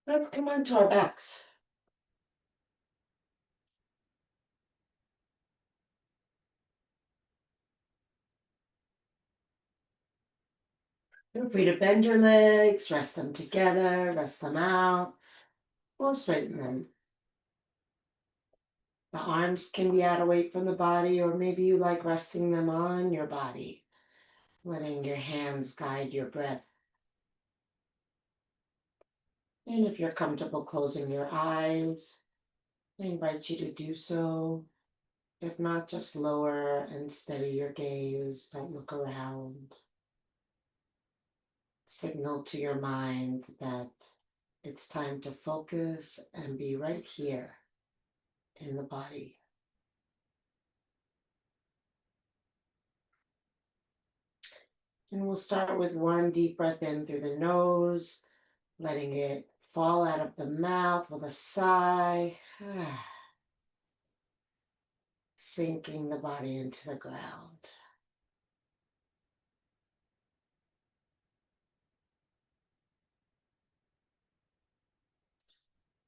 Let's come on to our backs. Feel free to bend your legs, rest them together, rest them out, or straighten them. The arms can be out away from the body, or maybe you like resting them on your body, letting your hands guide your breath. And if you're comfortable closing your eyes, I invite you to do so. If not, just lower and steady your gaze. Don't look around. Signal to your mind that it's time to focus and be right here in the body. And we'll start with one deep breath in through the nose, letting it fall out of the mouth with a sigh, sinking the body into the ground.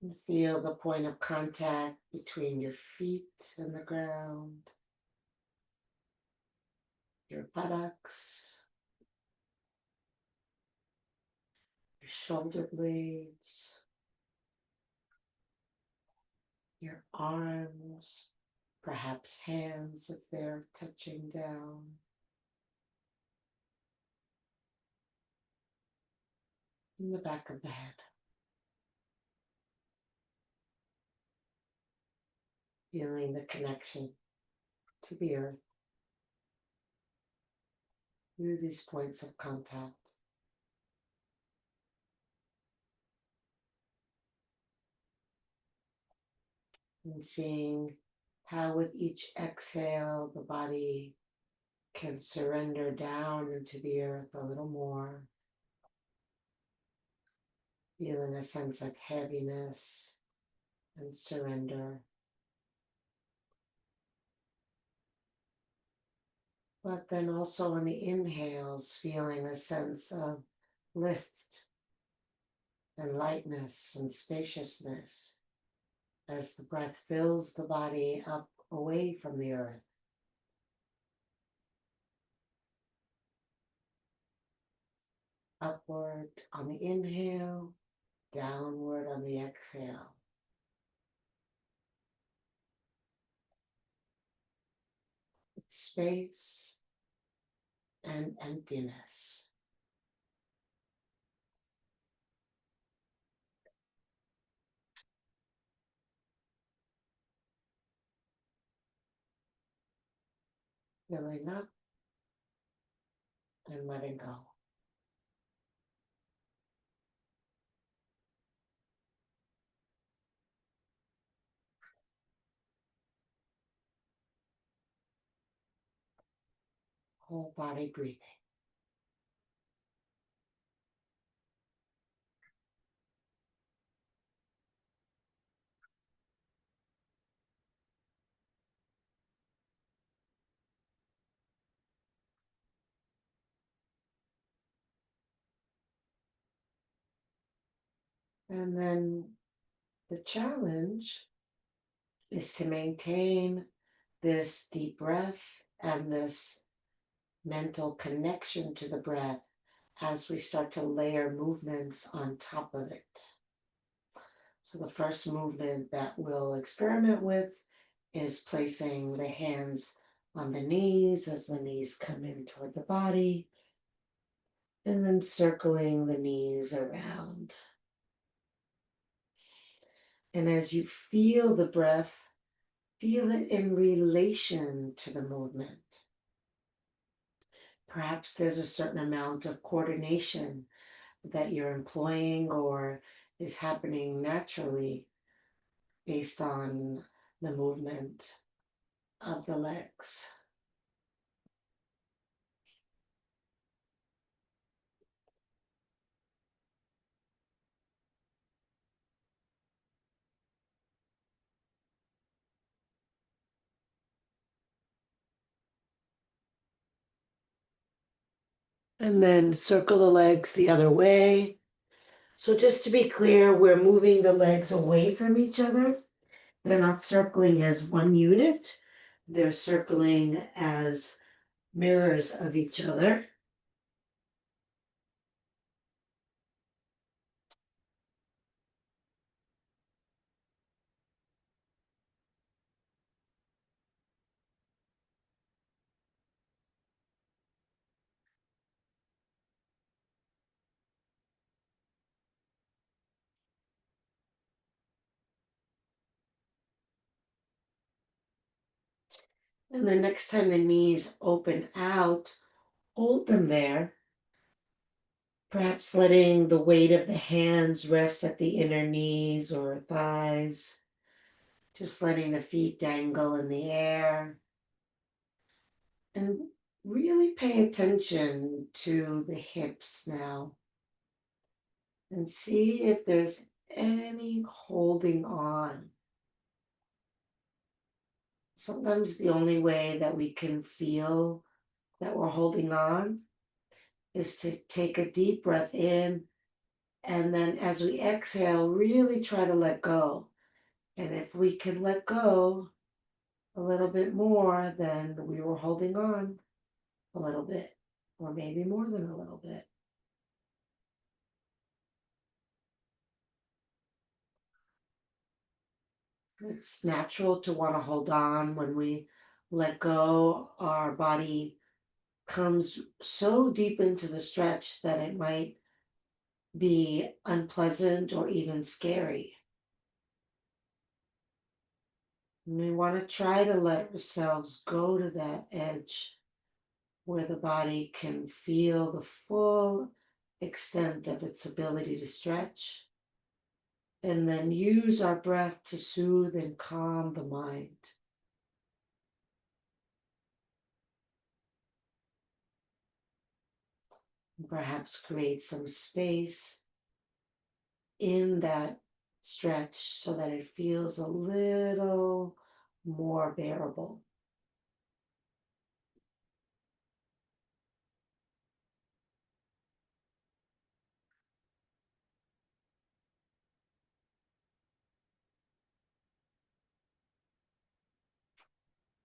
And feel the point of contact between your feet and the ground, your buttocks, your shoulder blades, your arms, perhaps hands if they're touching down. In the back of the head. Feeling the connection to the earth through these points of contact. And seeing how with each exhale the body can surrender down into the earth a little more. Feeling a sense of heaviness and surrender. But then also on the inhales, feeling a sense of lift and lightness and spaciousness as the breath fills the body up away from the earth. Upward on the inhale, downward on the exhale. Space and emptiness. Filling up and letting go. Whole body breathing. And then the challenge is to maintain this deep breath and this mental connection to the breath as we start to layer movements on top of it. So the first movement that we'll experiment with is placing the hands on the knees as the knees come in toward the body, and then circling the knees around. And as you feel the breath, feel it in relation to the movement. Perhaps there's a certain amount of coordination that you're employing or is happening naturally based on the movement of the legs. And then circle the legs the other way. So just to be clear, we're moving the legs away from each other. They're not circling as one unit. They're circling as mirrors of each other. And the next time the knees open out, hold them there, perhaps letting the weight of the hands rest at the inner knees or thighs, just letting the feet dangle in the air. And really pay attention to the hips now and see if there's any holding on. Sometimes the only way that we can feel that we're holding on is to take a deep breath in, and then as we exhale, really try to let go. And if we can let go a little bit more, then we were holding on a little bit, or maybe more than a little bit. It's natural to want to hold on. When we let go, our body comes so deep into the stretch that it might be unpleasant or even scary. And we want to try to let ourselves go to that edge where the body can feel the full extent of its ability to stretch, and then use our breath to soothe and calm the mind. And perhaps create some space in that stretch so that it feels a little more bearable.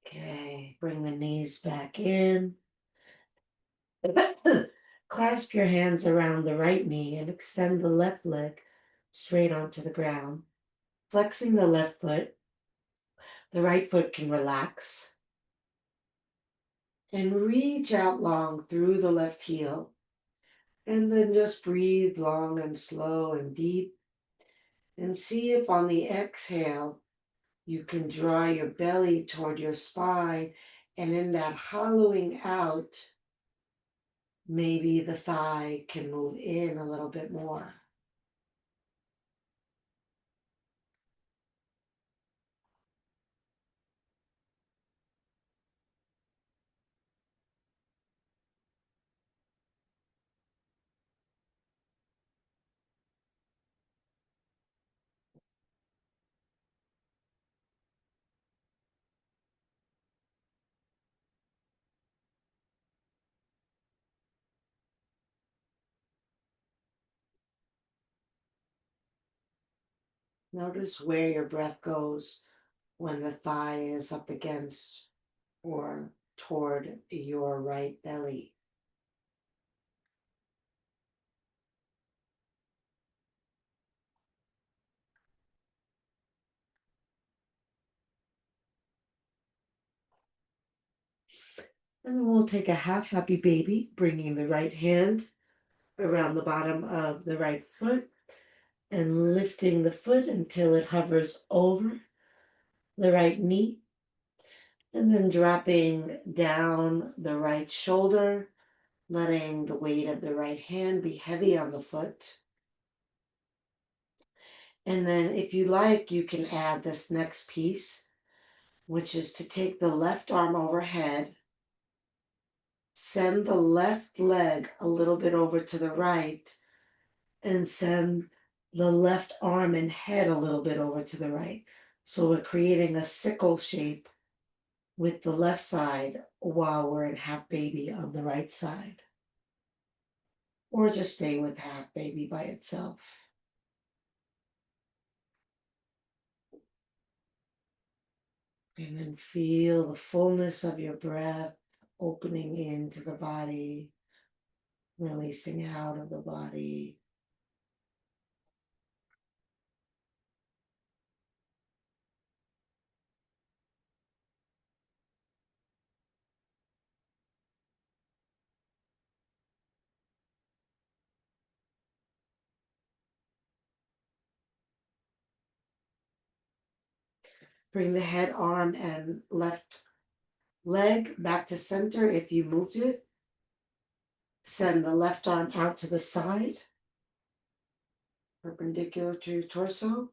Okay, bring the knees back in. Clasp your hands around the right knee and extend the left leg straight onto the ground. Flexing the left foot, the right foot can relax. And reach out long through the left heel. And then just breathe long and slow and deep. And see if on the exhale, you can draw your belly toward your spine. And in that hollowing out, maybe the thigh can move in a little bit more. Notice where your breath goes when the thigh is up against or toward your right belly. And then we'll take a half happy baby, bringing the right hand around the bottom of the right foot and lifting the foot until it hovers over the right knee. And then dropping down the right shoulder, letting the weight of the right hand be heavy on the foot. And then if you like, you can add this next piece, which is to take the left arm overhead, send the left leg a little bit over to the right, and send the left arm and head a little bit over to the right. So we're creating a sickle shape with the left side while we're in half baby on the right side. Or just stay with half baby by itself. And then feel the fullness of your breath opening into the body, releasing out of the body. Bring the head, arm, and left leg back to center if you moved it. Send the left arm out to the side, perpendicular to your torso,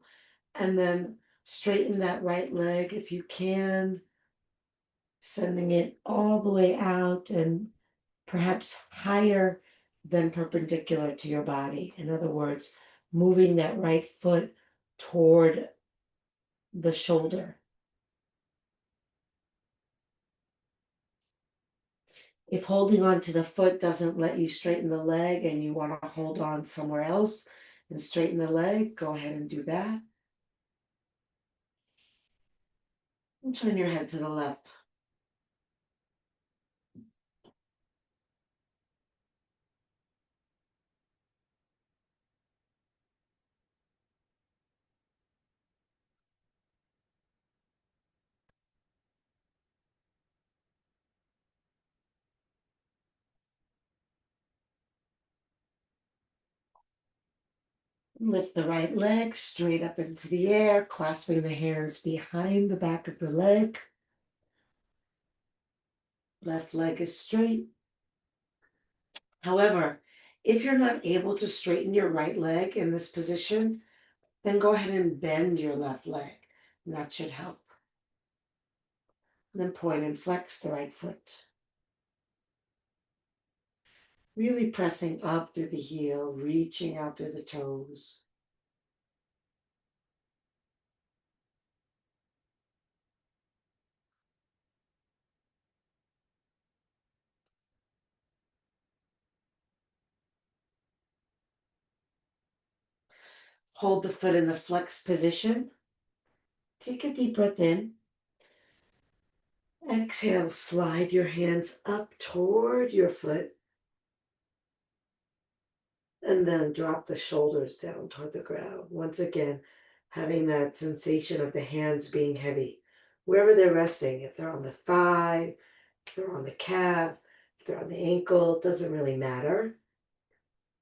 and then straighten that right leg if you can, sending it all the way out and perhaps higher than perpendicular to your body. In other words, moving that right foot toward the shoulder. If holding on to the foot doesn't let you straighten the leg and you want to hold on somewhere else and straighten the leg, go ahead and do that. And turn your head to the left. Lift the right leg straight up into the air, clasping the hands behind the back of the leg. Left leg is straight. However, if you're not able to straighten your right leg in this position, then go ahead and bend your left leg. And that should help. And then point and flex the right foot. Really pressing up through the heel, reaching out through the toes. Hold the foot in the flex position. Take a deep breath in. Exhale, slide your hands up toward your foot. And then drop the shoulders down toward the ground. Once again, having that sensation of the hands being heavy. Wherever they're resting, if they're on the thigh, if they're on the calf, if they're on the ankle, it doesn't really matter.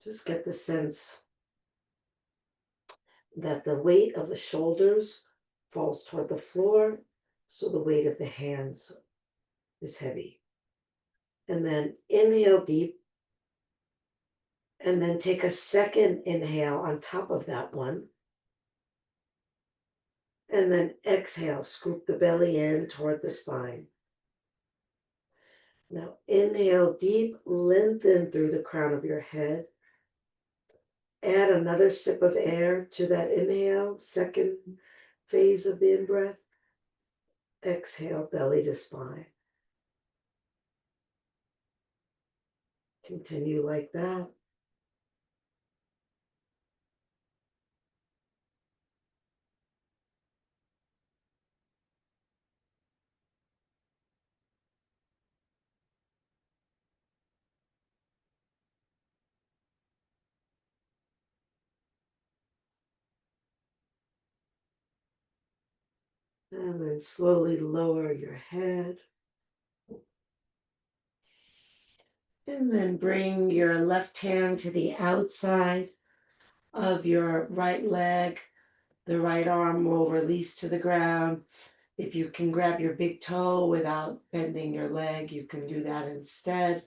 Just get the sense that the weight of the shoulders falls toward the floor, so the weight of the hands is heavy. And then inhale deep, and then take a second inhale on top of that one. And then exhale, scoop the belly in toward the spine. Now inhale deep, lengthen through the crown of your head. Add another sip of air to that inhale, second phase of the in-breath. Exhale, belly to spine. Continue like that. And then slowly lower your head. And then bring your left hand to the outside of your right leg. The right arm will release to the ground. If you can grab your big toe without bending your leg, you can do that instead.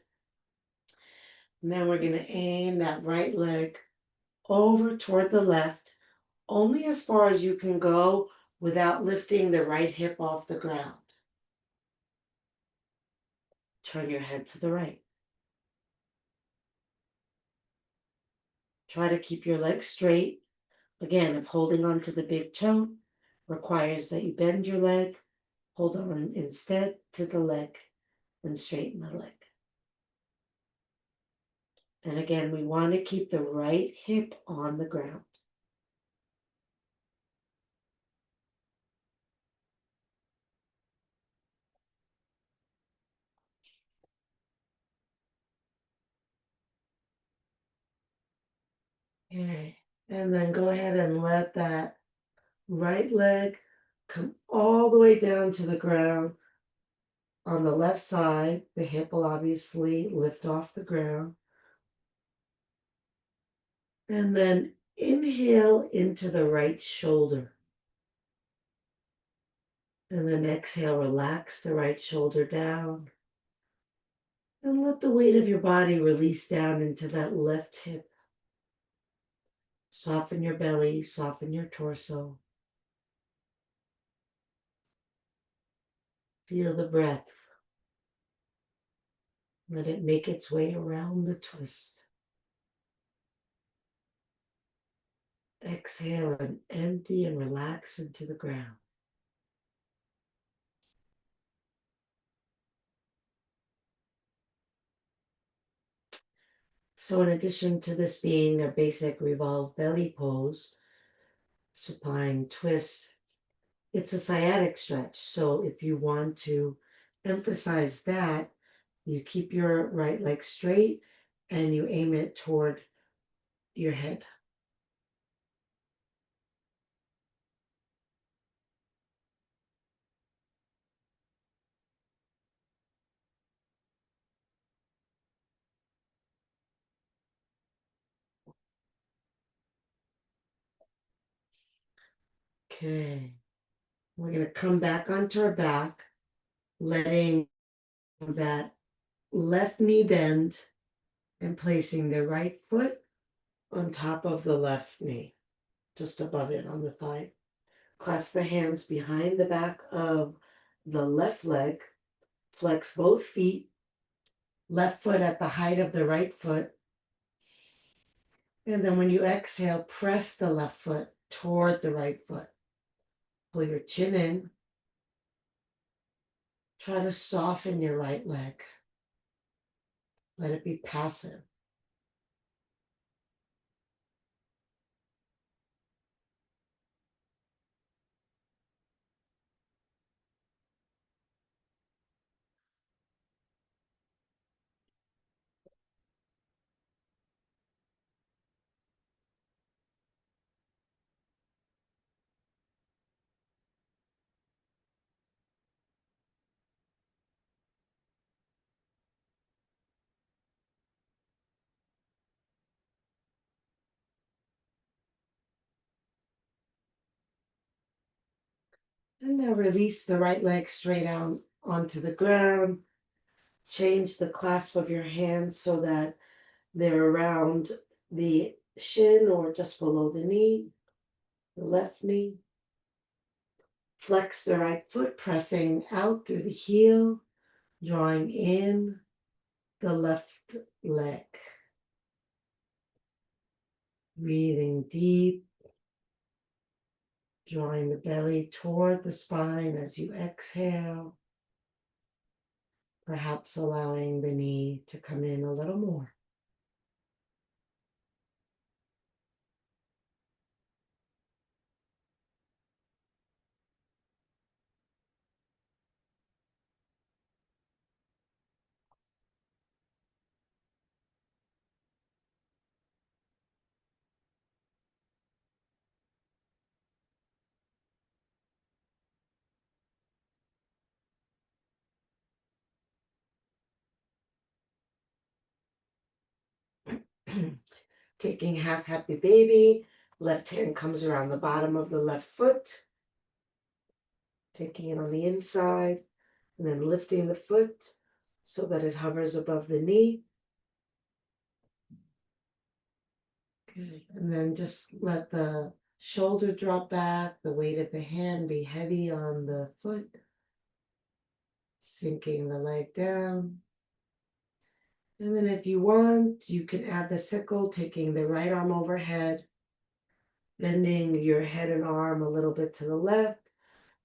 And then we're going to aim that right leg over toward the left, only as far as you can go without lifting the right hip off the ground. Turn your head to the right. Try to keep your legs straight. Again, if holding on to the big toe requires that you bend your leg, hold on instead to the leg and straighten the leg. And again, we want to keep the right hip on the ground. Okay. And then go ahead and let that right leg come all the way down to the ground. On the left side, the hip will obviously lift off the ground. And then inhale into the right shoulder. And then exhale, relax the right shoulder down. And let the weight of your body release down into that left hip. Soften your belly, soften your torso. Feel the breath. Let it make its way around the twist. Exhale and empty and relax into the ground. So in addition to this being a basic revolved belly pose, supine twist, it's a sciatic stretch. So if you want to emphasize that, you keep your right leg straight and you aim it toward your head. Okay. We're going to come back onto our back, letting that left knee bend and placing the right foot on top of the left knee, just above it on the thigh. Clasp the hands behind the back of the left leg. Flex both feet. Left foot at the height of the right foot. And then when you exhale, press the left foot toward the right foot. Pull your chin in. Try to soften your right leg. Let it be passive. And now release the right leg straight out onto the ground. Change the clasp of your hands so that they're around the shin or just below the knee, the left knee. Flex the right foot, pressing out through the heel, drawing in the left leg. Breathing deep, drawing the belly toward the spine as you exhale, perhaps allowing the knee to come in a little more. Taking half happy baby, left hand comes around the bottom of the left foot, taking it on the inside, and then lifting the foot so that it hovers above the knee. Good. And then just let the shoulder drop back, the weight of the hand be heavy on the foot, sinking the leg down. And then if you want, you can add the sickle, taking the right arm overhead, bending your head and arm a little bit to the left,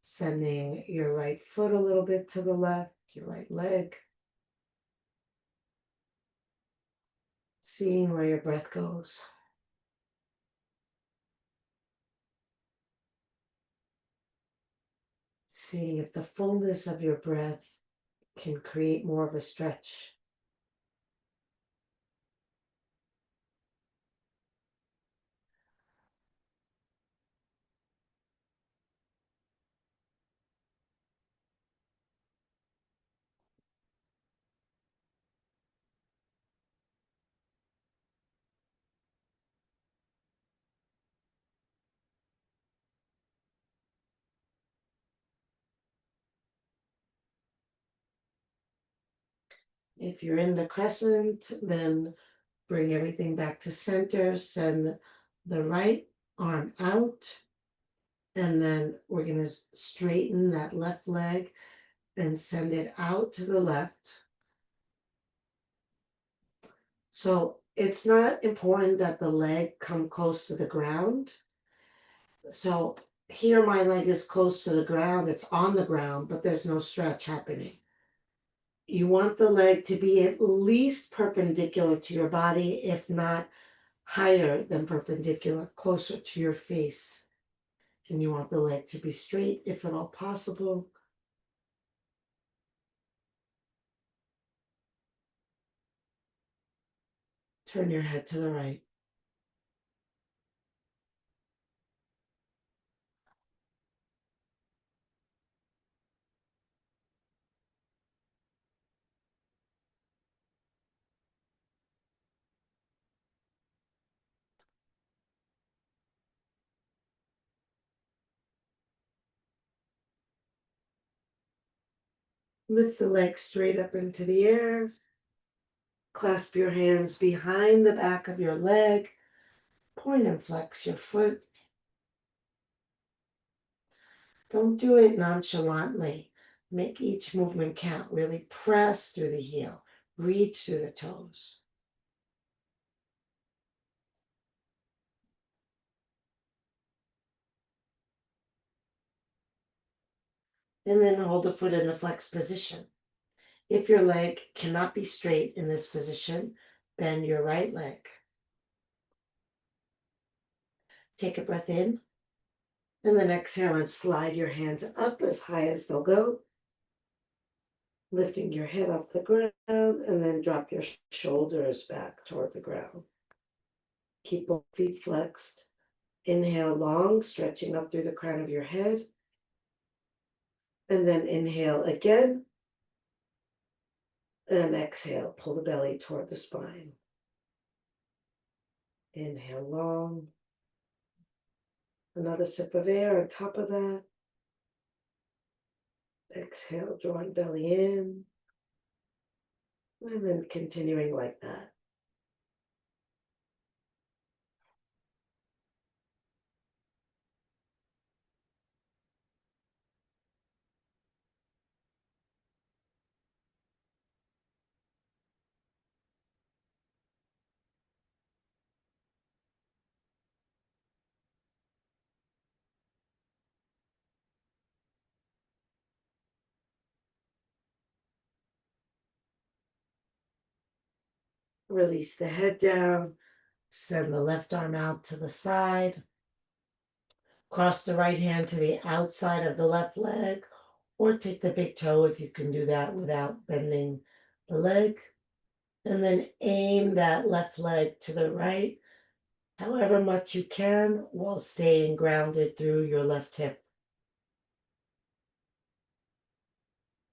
sending your right foot a little bit to the left, your right leg. Seeing where your breath goes. Seeing if the fullness of your breath can create more of a stretch. If you're in the crescent, then bring everything back to center. Send the right arm out. And then we're going to straighten that left leg and send it out to the left. So it's not important that the leg come close to the ground. So here my leg is close to the ground. It's on the ground, but there's no stretch happening. You want the leg to be at least perpendicular to your body, if not higher than perpendicular, closer to your face. And you want the leg to be straight if at all possible. Turn your head to the right. Lift the leg straight up into the air. Clasp your hands behind the back of your leg. Point and flex your foot. Don't do it nonchalantly. Make each movement count. Really press through the heel. Reach through the toes. And then hold the foot in the flexed position. If your leg cannot be straight in this position, bend your right leg. Take a breath in, and then exhale and slide your hands up as high as they'll go, lifting your head off the ground, and then drop your shoulders back toward the ground. Keep both feet flexed. Inhale long, stretching up through the crown of your head, and then inhale again, and exhale, pull the belly toward the spine. Inhale long. Another sip of air on top of that. Exhale, drawing belly in, and then continuing like that. Release the head down, send the left arm out to the side, cross the right hand to the outside of the left leg, or take the big toe if you can do that without bending the leg. And then aim that left leg to the right, however much you can, while staying grounded through your left hip.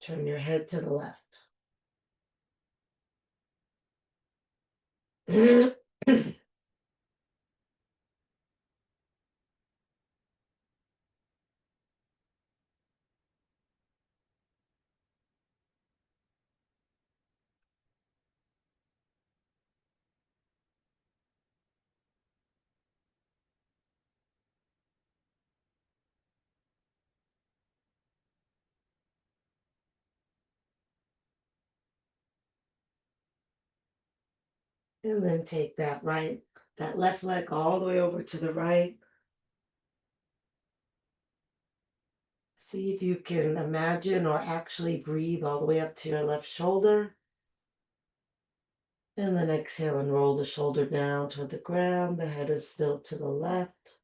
Turn your head to the left. And then take that left leg all the way over to the right. See if you can imagine or actually breathe all the way up to your left shoulder. And then exhale and roll the shoulder down toward the ground. The head is still to the left.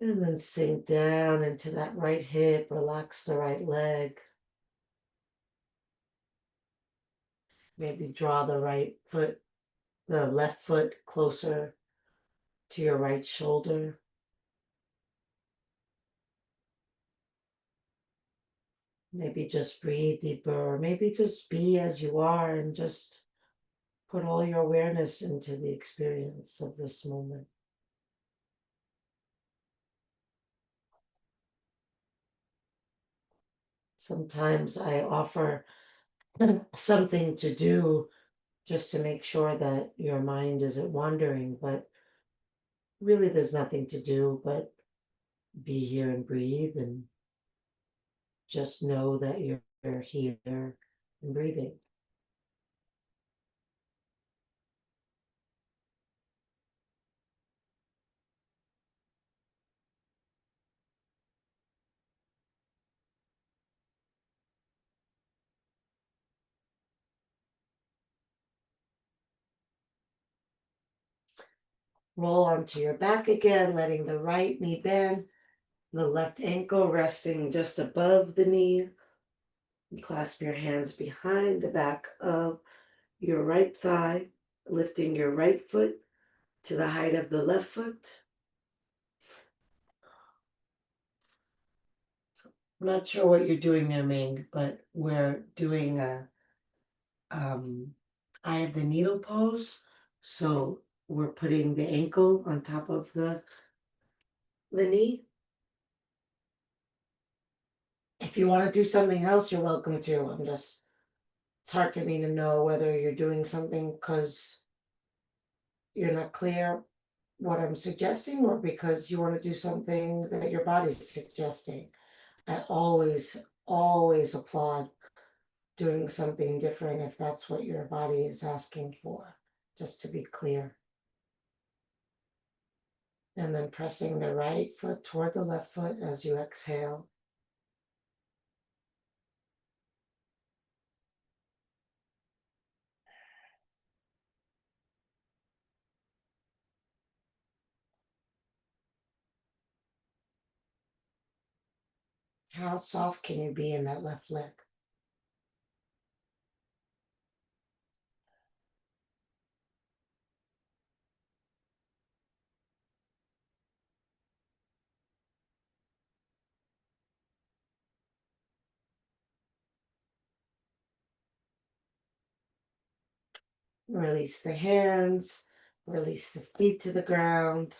And then sink down into that right hip. Relax the right leg. Maybe draw the left foot closer to your right shoulder. Maybe just breathe deeper, or maybe just be as you are and just put all your awareness into the experience of this moment. Sometimes I offer something to do just to make sure that your mind isn't wandering, but really there's nothing to do but be here and breathe and just know that you're here and breathing. Roll onto your back again, letting the right knee bend, the left ankle resting just above the knee. You clasp your hands behind the back of your right thigh, lifting your right foot to the height of the left foot. I'm not sure what you're doing there, Ming, but we're doing a um, eye of the needle pose. So we're putting the ankle on top of the knee. If you want to do something else, you're welcome to. It's hard for me to know whether you're doing something because you're not clear what I'm suggesting or because you want to do something that your body's suggesting. I always applaud doing something different if that's what your body is asking for, just to be clear. And then pressing the right foot toward the left foot as you exhale. How soft can you be in that left leg? Release the hands, release the feet to the ground,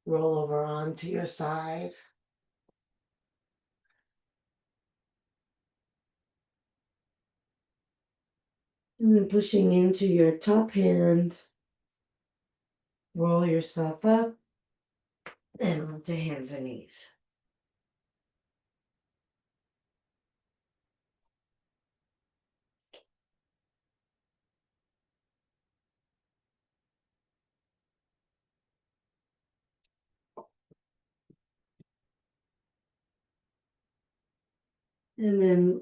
roll over onto your side. And then pushing into your top hand, roll yourself up and onto hands and knees. And then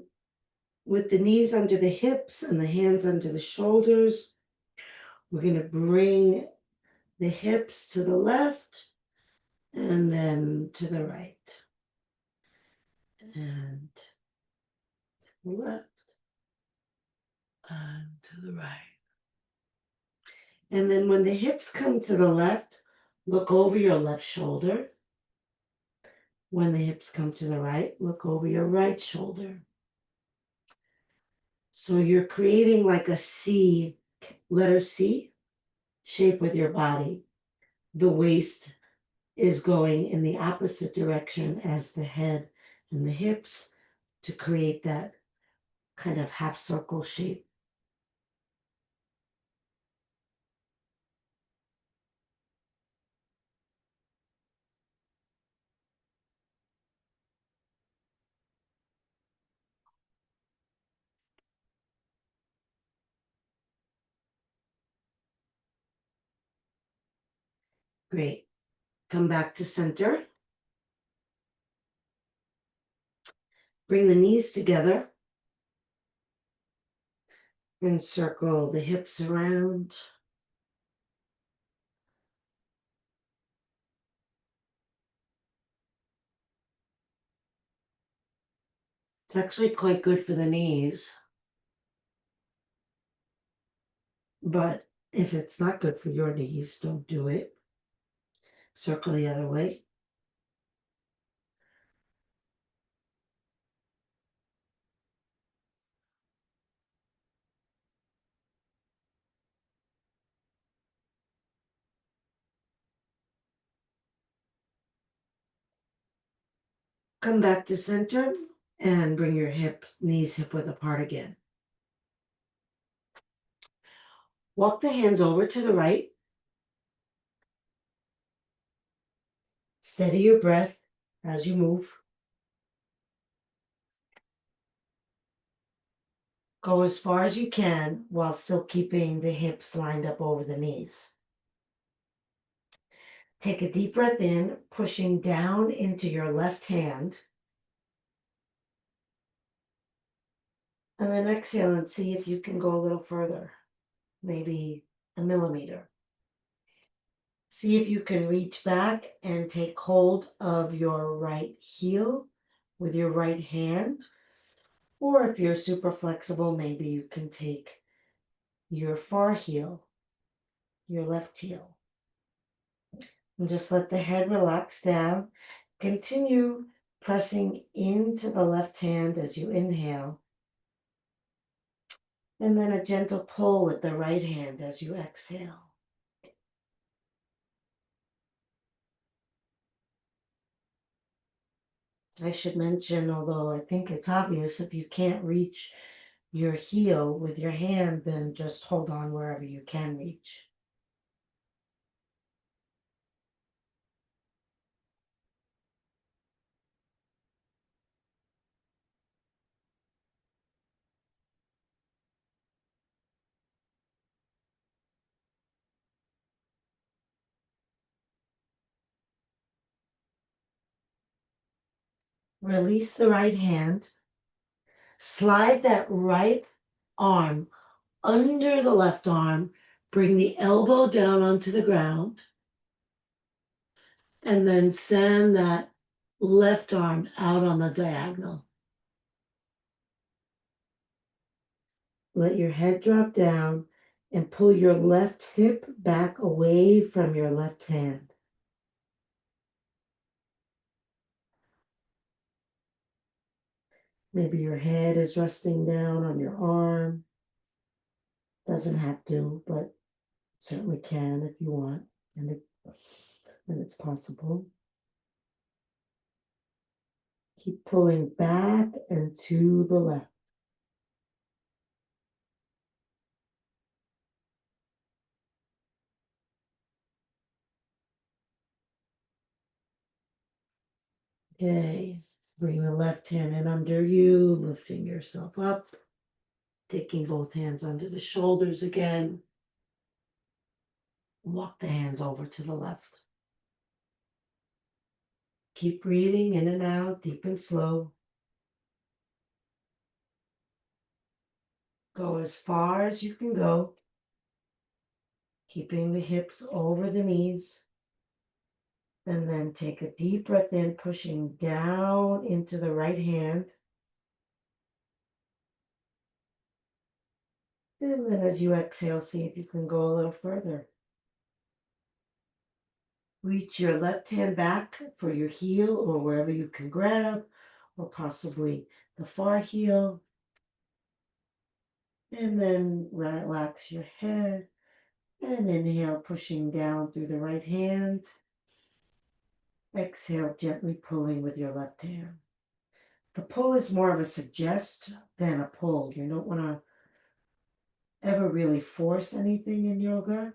with the knees under the hips and the hands under the shoulders, we're going to bring the hips to the left and then to the right. And to the left and to the right. And then when the hips come to the left, look over your left shoulder. When the hips come to the right, look over your right shoulder. So you're creating like a C, letter C shape with your body. The waist is going in the opposite direction as the head and the hips to create that kind of half circle shape. Great. Come back to center. Bring the knees together and circle the hips around. It's actually quite good for the knees, but if it's not good for your knees, don't do it. Circle the other way. Come back to center and bring your knees hip width apart again. Walk the hands over to the right. Steady your breath as you move. Go as far as you can while still keeping the hips lined up over the knees. Take a deep breath in, pushing down into your left hand. And then exhale and see if you can go a little further, maybe a millimeter. See if you can reach back and take hold of your right heel with your right hand. Or if you're super flexible, maybe you can take your far heel, your left heel. And just let the head relax down. Continue pressing into the left hand as you inhale. And then a gentle pull with the right hand as you exhale. I should mention, although I think it's obvious, if you can't reach your heel with your hand, then just hold on wherever you can reach. Release the right hand. Slide that right arm under the left arm. Bring the elbow down onto the ground. And then send that left arm out on the diagonal. Let your head drop down and pull your left hip back away from your left hand. Maybe your head is resting down on your arm. Doesn't have to, but certainly can if you want, and it's possible. Keep pulling back and to the left. Okay, bring the left hand in under you, lifting yourself up, taking both hands under the shoulders again. Walk the hands over to the left. Keep breathing in and out, deep and slow. Go as far as you can go, keeping the hips over the knees. And then take a deep breath in, pushing down into the right hand. And then as you exhale, see if you can go a little further. Reach your left hand back for your heel or wherever you can grab, or possibly the far heel. And then relax your head and inhale, pushing down through the right hand. Exhale, gently pulling with your left hand. The pull is more of a suggest than a pull. You don't want to ever really force anything in yoga.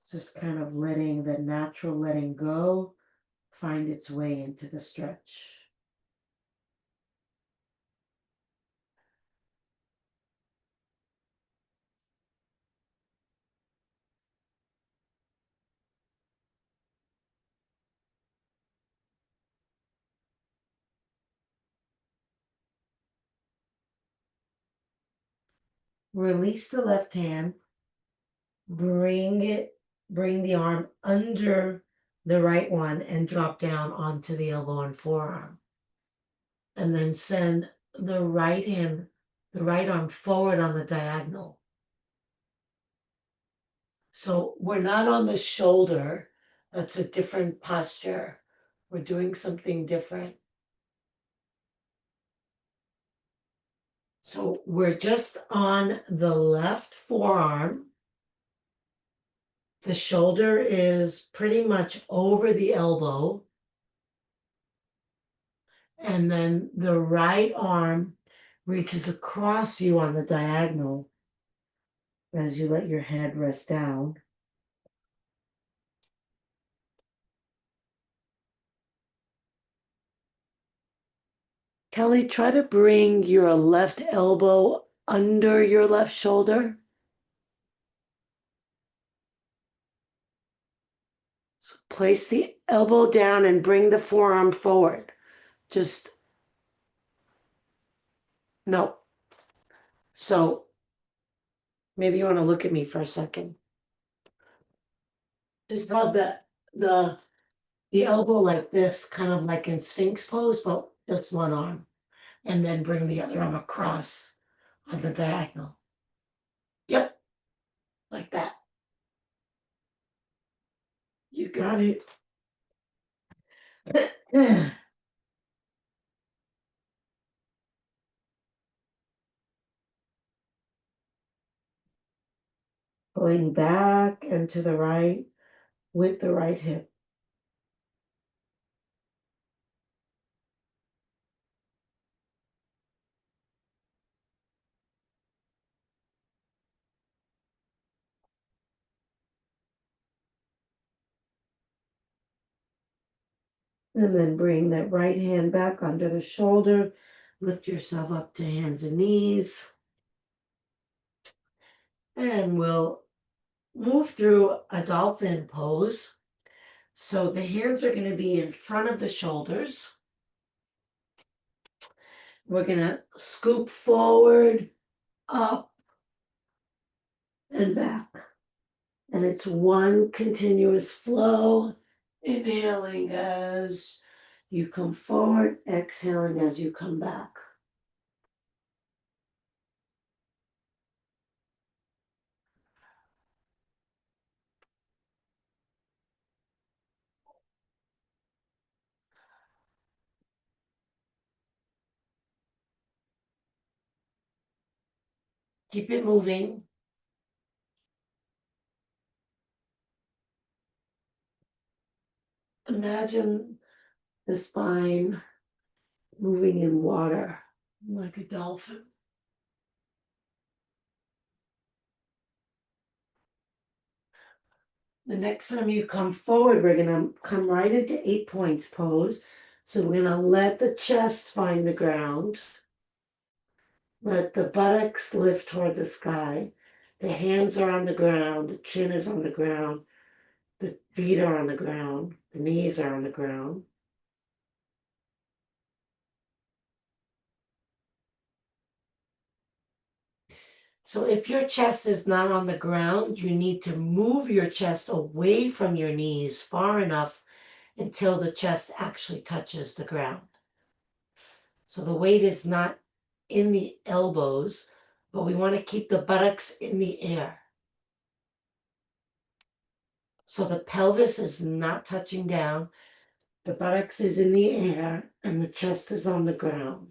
It's just kind of letting the natural letting go find its way into the stretch. Release the left hand, bring the arm under the right one and drop down onto the elbow and forearm. And then send the right arm forward on the diagonal. So we're not on the shoulder. That's a different posture. We're doing something different. So we're just on the left forearm. The shoulder is pretty much over the elbow. And then the right arm reaches across you on the diagonal. as you let your head rest down. Kelly, try to bring your left elbow under your left shoulder. So place the elbow down and bring the forearm forward. Just, no. So maybe you want to look at me for a second. Just hold the the elbow like this, kind of like in Sphinx pose, but just one arm. And then bring the other arm across on the diagonal. Yep, like that. You got it. Going back and to the right with the right hip. And then bring that right hand back under the shoulder. Lift yourself up to hands and knees. And we'll move through a dolphin pose. So the hands are going to be in front of the shoulders. We're going to scoop forward, up, and back. And it's one continuous flow. Inhaling as you come forward, exhaling as you come back. Keep it moving. Imagine the spine moving in water like a dolphin. The next time you come forward, we're going to come right into 8 points pose. So we're going to let the chest find the ground. Let the buttocks lift toward the sky. The hands are on the ground. The chin is on the ground. The feet are on the ground. The knees are on the ground. So if your chest is not on the ground, you need to move your chest away from your knees far enough until the chest actually touches the ground. So the weight is not in the elbows, but we want to keep the buttocks in the air. So the pelvis is not touching down, the buttocks is in the air, and the chest is on the ground.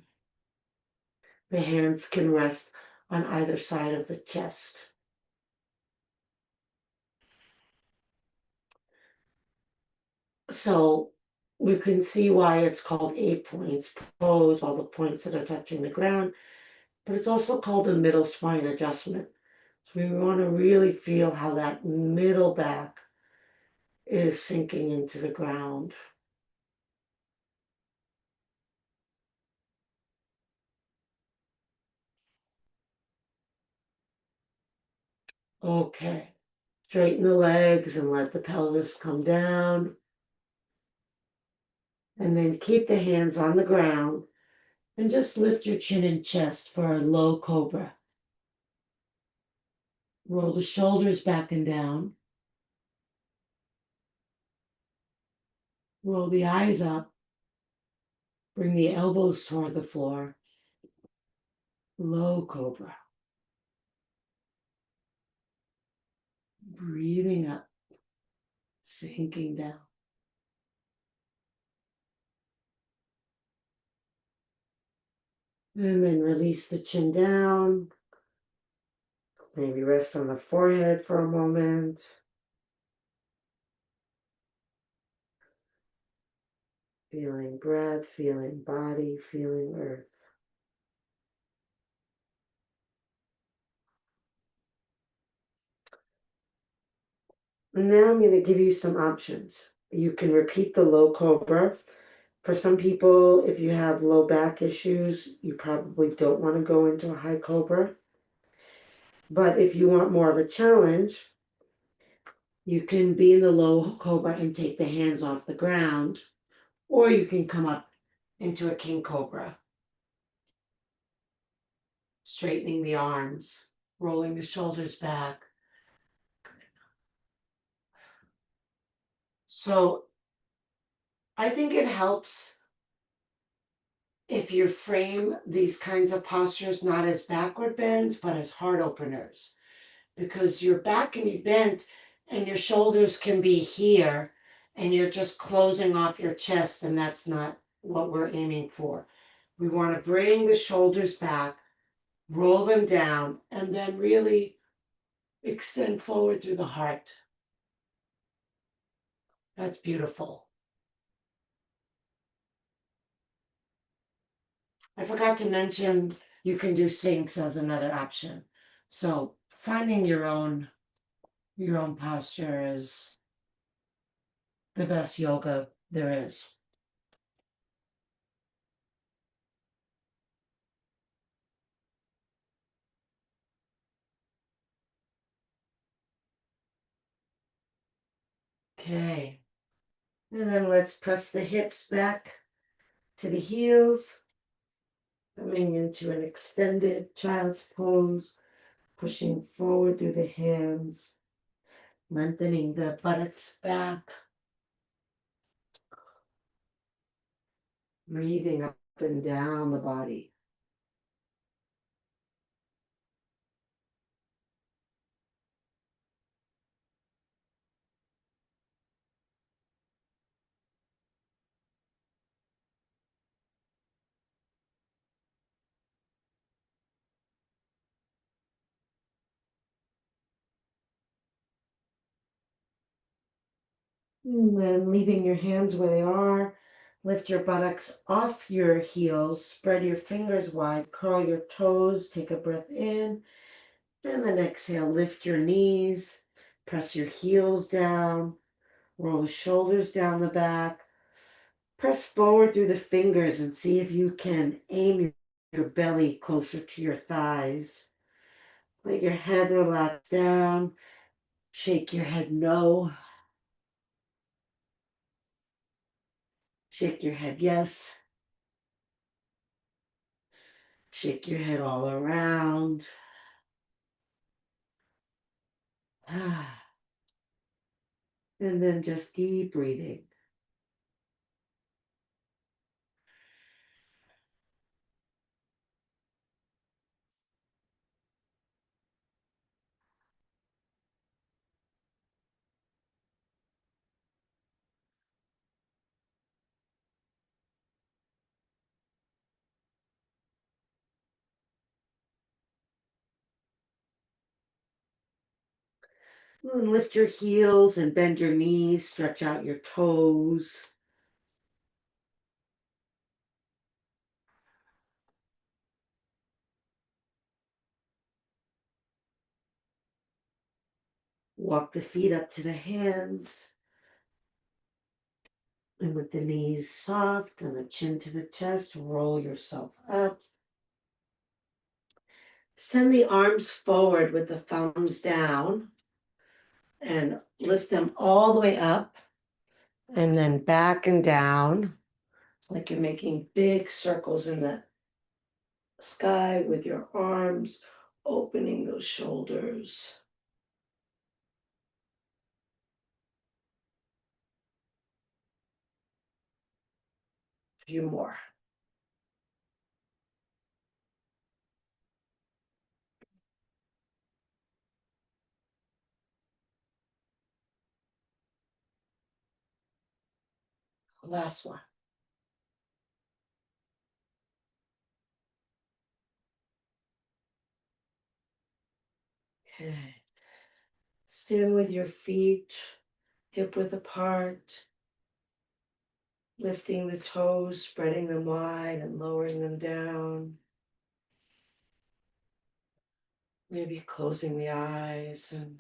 The hands can rest on either side of the chest. So we can see why it's called 8 points pose, all the points that are touching the ground, but it's also called a middle spine adjustment. So we want to really feel how that middle back is sinking into the ground. Okay. Straighten the legs and let the pelvis come down. And then keep the hands on the ground and just lift your chin and chest for a low cobra. Roll the shoulders back and down. Roll the eyes up. Bring the elbows toward the floor. Low cobra. Breathing up, sinking down. And then release the chin down. Maybe rest on the forehead for a moment. Feeling breath, feeling body, feeling earth. Now I'm going to give you some options. You can repeat the low cobra. For some people, if you have low back issues, you probably don't want to go into a high cobra. But if you want more of a challenge, you can be in the low cobra and take the hands off the ground, or you can come up into a king cobra, straightening the arms, rolling the shoulders back. So I think it helps if you frame these kinds of postures not as backward bends, but as heart openers, because your back can be bent and your shoulders can be here, and you're just closing off your chest, and that's not what we're aiming for. We want to bring the shoulders back, roll them down, and then really extend forward through the heart. That's beautiful. I forgot to mention you can do Sphinx as another option. So finding your own posture is the best yoga there is. Okay. And then let's press the hips back to the heels, coming into an extended child's pose, pushing forward through the hands, lengthening the buttocks back, breathing up and down the body. And then leaving your hands where they are, lift your buttocks off your heels, spread your fingers wide, curl your toes, take a breath in, and then exhale, lift your knees, press your heels down, roll the shoulders down the back, press forward through the fingers and see if you can aim your belly closer to your thighs. Let your head relax down, shake your head no, shake your head yes. Shake your head all around. And then just deep breathing. And lift your heels and bend your knees, stretch out your toes. Walk the feet up to the hands. And with the knees soft and the chin to the chest, roll yourself up. Send the arms forward with the thumbs down and lift them all the way up and then back and down, like you're making big circles in the sky with your arms, opening those shoulders. A few more. Last one. Okay. Stand with your feet hip width apart, lifting the toes, spreading them wide and lowering them down. Maybe closing the eyes and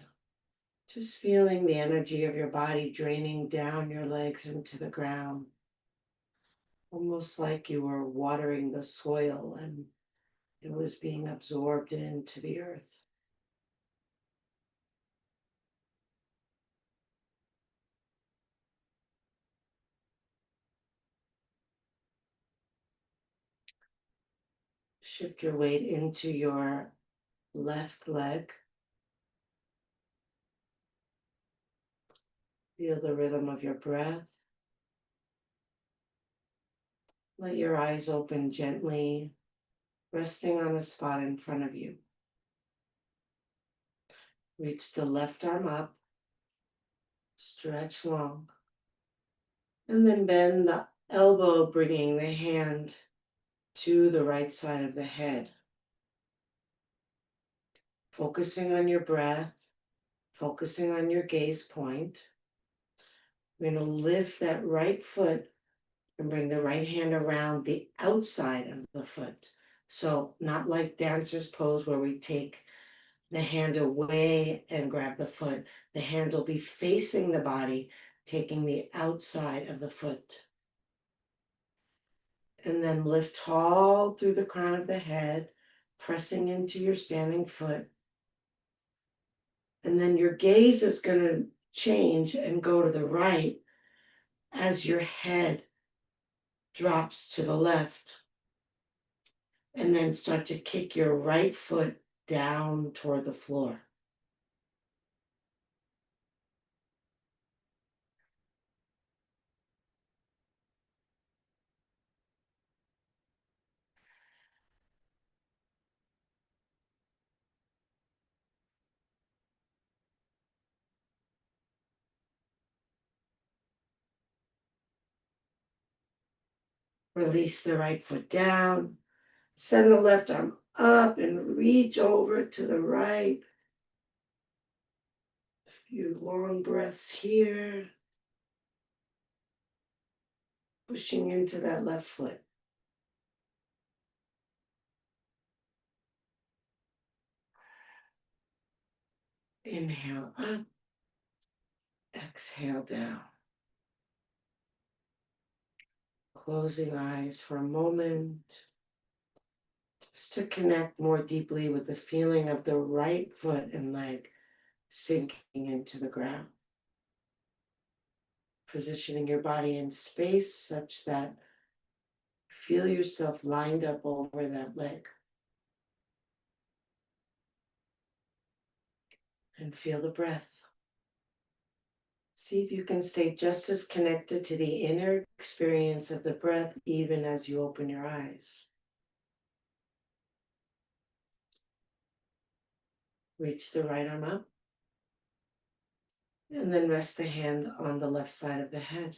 Just feeling the energy of your body draining down your legs into the ground, almost like you were watering the soil and it was being absorbed into the earth. Shift your weight into your left leg. Feel the rhythm of your breath. Let your eyes open gently, resting on a spot in front of you. Reach the left arm up, stretch long, and then bend the elbow, bringing the hand to the right side of the head. Focusing on your breath, focusing on your gaze point. We're going to lift that right foot and bring the right hand around the outside of the foot. So not like dancer's pose where we take the hand away and grab the foot. The hand will be facing the body, taking the outside of the foot. And then lift tall through the crown of the head, pressing into your standing foot. And then your gaze is going to change and go to the right as your head drops to the left. And then start to kick your right foot down toward the floor. Release the right foot down. Send the left arm up and reach over to the right. A few long breaths here. Pushing into that left foot. Inhale up. Exhale down. Closing eyes for a moment. Just to connect more deeply with the feeling of the right foot and leg sinking into the ground. Positioning your body in space such that you feel yourself lined up over that leg. And feel the breath. See if you can stay just as connected to the inner experience of the breath even as you open your eyes. Reach the right arm up. And then rest the hand on the left side of the head.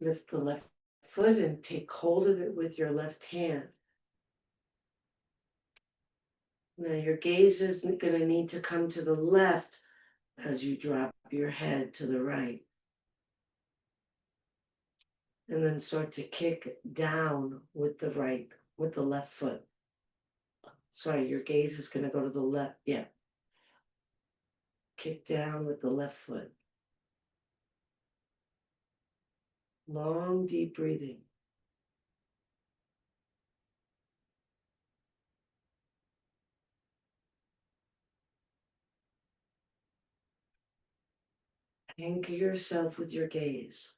Lift the left foot and take hold of it with your left hand. Now your gaze is going to need to come to the left as you drop your head to the right. And then start to kick down with the left foot. Sorry, your gaze is going to go to the left. Yeah. Kick down with the left foot. Long, deep breathing. Anchor yourself with your gaze.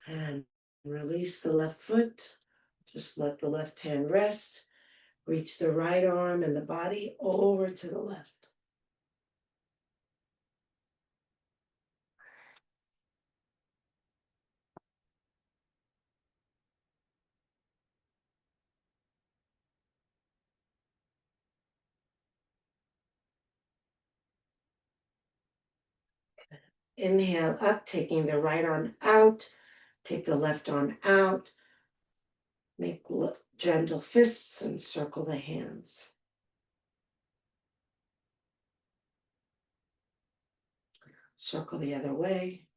And release the left foot. Just let the left hand rest. Reach the right arm and the body over to the left. Inhale up, taking the right arm out. Take the left arm out. Make gentle fists and circle the hands. Circle the other way.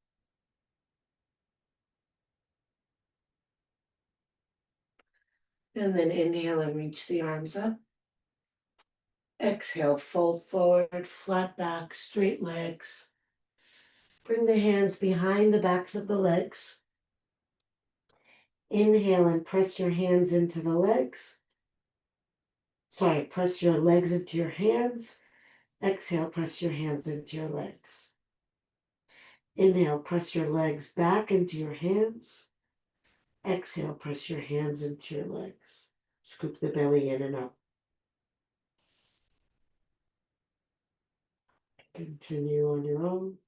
And then inhale and reach the arms up. Exhale, fold forward, flat back, straight legs. Bring the hands behind the backs of the legs. Inhale and press your hands into the legs. Sorry, press your legs into your hands. Exhale, press your hands into your legs. Inhale, press your legs back into your hands. Exhale, press your hands into your legs. Scoop the belly in and up. Continue on your own.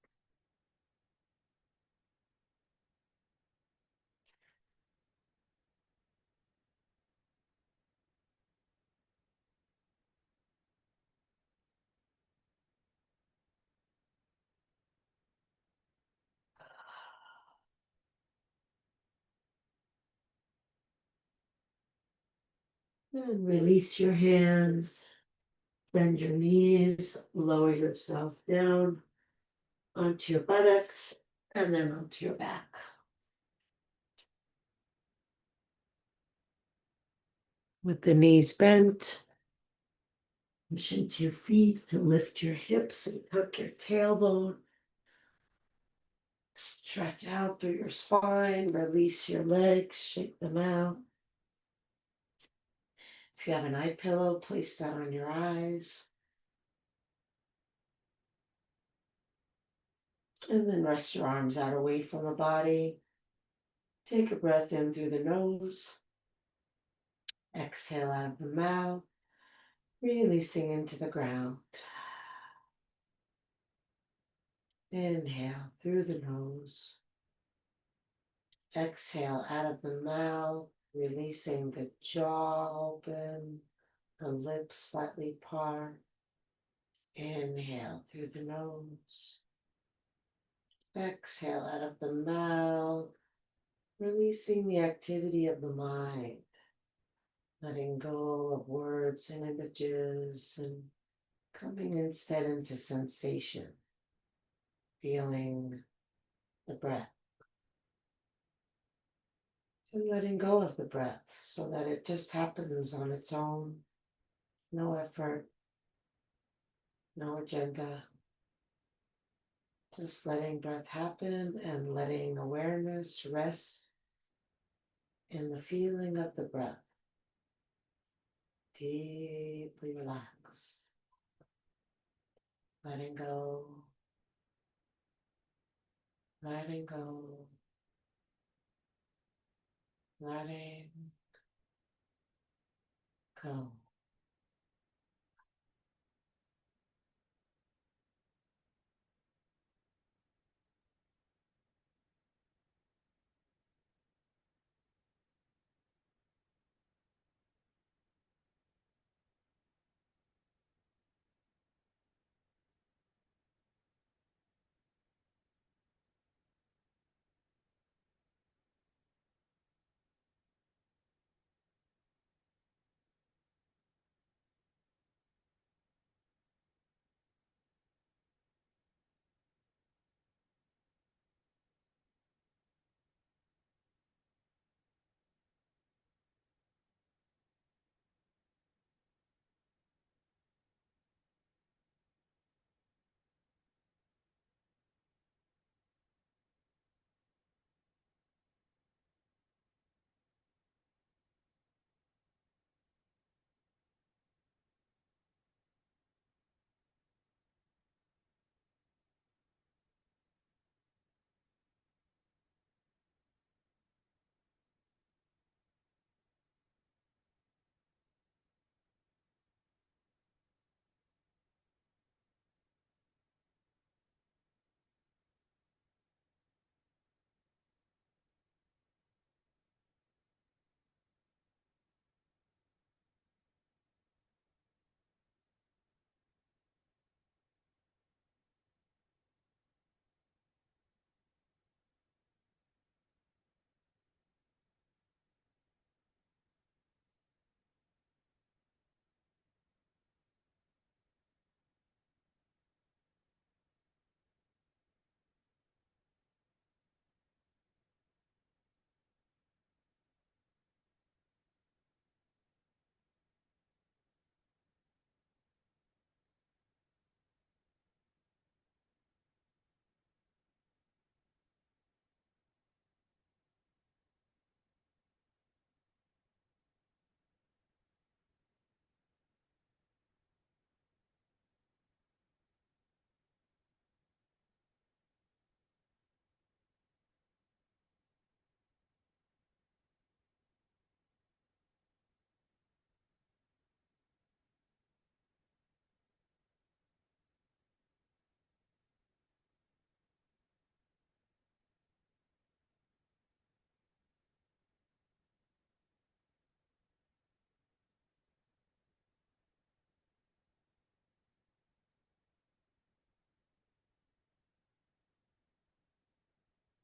And release your hands. Bend your knees. Lower yourself down onto your buttocks and then onto your back. With the knees bent, push into your feet to lift your hips and tuck your tailbone. Stretch out through your spine, release your legs, shake them out. If you have an eye pillow, place that on your eyes. And then rest your arms out away from the body. Take a breath in through the nose. Exhale out of the mouth, releasing into the ground. Inhale through the nose. Exhale out of the mouth, releasing the jaw open, the lips slightly part. Inhale through the nose. Exhale out of the mouth, releasing the activity of the mind, letting go of words and images and coming instead into sensation, feeling the breath. And letting go of the breath so that it just happens on its own. No effort, no agenda. Just letting breath happen and letting awareness rest in the feeling of the breath. Deeply relaxed. Letting go. Letting go. Letting go.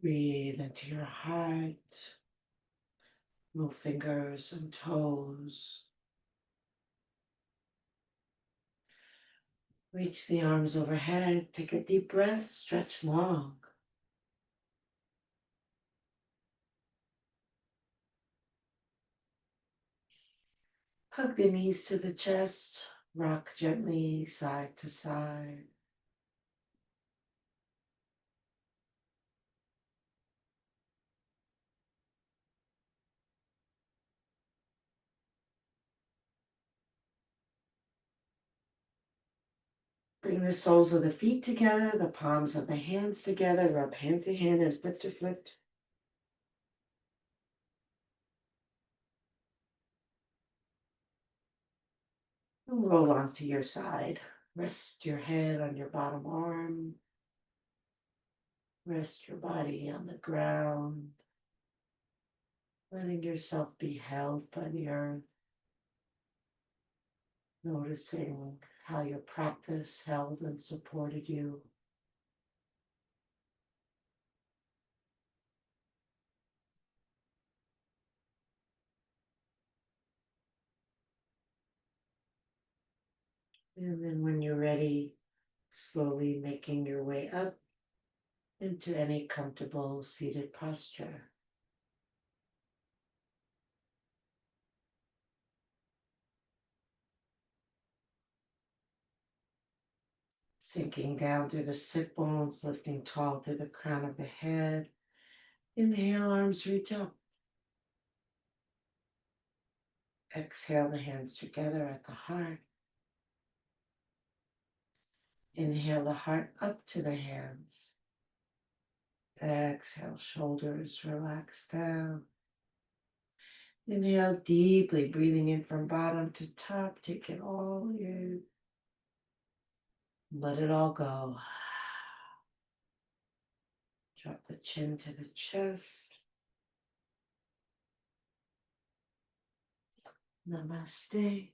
Breathe into your heart. Move fingers and toes. Reach the arms overhead. Take a deep breath. Stretch long. Hug the knees to the chest. Rock gently side to side. Bring the soles of the feet together, the palms of the hands together, rub hand to hand and foot to foot. And roll onto your side. Rest your head on your bottom arm. Rest your body on the ground. Letting yourself be held by the earth. Noticing how your practice held and supported you. And then when you're ready, slowly making your way up into any comfortable seated posture. Sinking down through the sit bones, lifting tall through the crown of the head. Inhale, arms reach up. Exhale, the hands together at the heart. Inhale, the heart up to the hands. Exhale, shoulders relax down. Inhale deeply, breathing in from bottom to top. Take it all in. Let it all go. Drop the chin to the chest. Namaste.